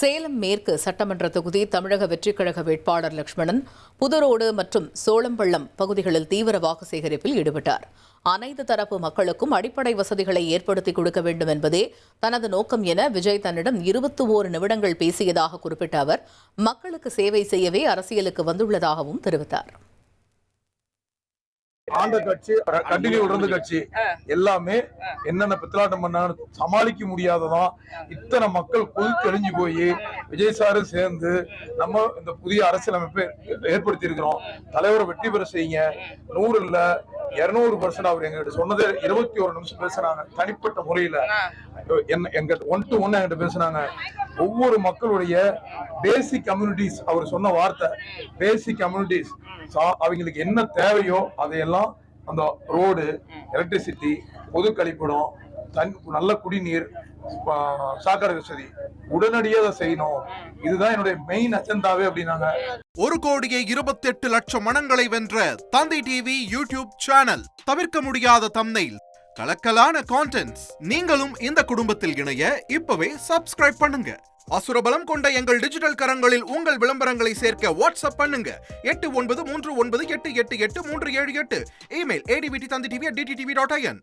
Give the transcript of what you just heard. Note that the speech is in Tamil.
சேலம் மேற்கு சட்டமன்ற தொகுதி தமிழக வெற்றிக் கழக வேட்பாளர் லட்சுமணன் புதுரோடு மற்றும் சோளம்பள்ளம் பகுதிகளில் தீவிர வாக்கு சேகரிப்பில் ஈடுபட்டார். அனைத்து தரப்பு மக்களுக்கும் அடிப்படை வசதிகளை ஏற்படுத்தி கொடுக்க வேண்டும் என்பதே தனது நோக்கம் என விஜய் தன்னிடம் 21 நிமிடங்கள் பேசியதாக குறிப்பிட்ட அவர், மக்களுக்கு சேவை செய்யவே அரசியலுக்கு வந்துள்ளதாகவும் தெரிவித்தார். ஆண்ட கட்சி கண்டினியூ இருந்த கட்சி எல்லாமே என்னென்ன பித்தலாட்டம் பண்ணான்னு சமாளிக்க முடியாததான் இத்தனை மக்கள் கொதிச்செழிஞ்சு போய் விஜய் சாரு சேர்ந்து நம்ம இந்த புதிய அரசியலமைப்பை ஏற்படுத்தி இருக்கிறோம். தலைவரை வெற்றி பெற செய்யுங்க. 100 இல்ல 200% அவர் எங்கிட்ட சொன்னதே 21 நிமிஷம் பேசுறாங்க. தனிப்பட்ட முறையில எங்க 1 to 1 என்கிட்ட பேசுனாங்க. ஒவ்வொரு மக்களுடைய பேசிக் கம்யூனிட்டிஸ், அவர் சொன்ன வார்த்தை பேசிக் கம்யூனிட்டிஸ், அவங்களுக்கு என்ன தேவையோ அதையெல்லாம் அந்த ரோடு, எலக்ட்ரிசிட்டி, பொது கழிப்பிடம், நல்ல குடிநீர், சாக்கடை வசதி உடனடியாக செய்யணும். இதுதான் என்னுடைய மெயின் அஜெண்டாவே அப்படின்னாங்க. 1,28,00,000 மனங்களை வென்ற தந்தி டிவி யூடியூப் சேனல். தவிர்க்க முடியாத தம்ப்நெயில், கலக்கலான கான்டென்ட்ஸ். நீங்களும் இந்த குடும்பத்தில் இணைய இப்பவே சப்ஸ்கிரைப் பண்ணுங்க. அசுரபலம் கொண்ட எங்கள் டிஜிட்டல் கரங்களில் உங்கள் விளம்பரங்களை சேர்க்க வாட்ஸ்அப் பண்ணுங்க. 8939888378. Email advtthanditv@dttv.in.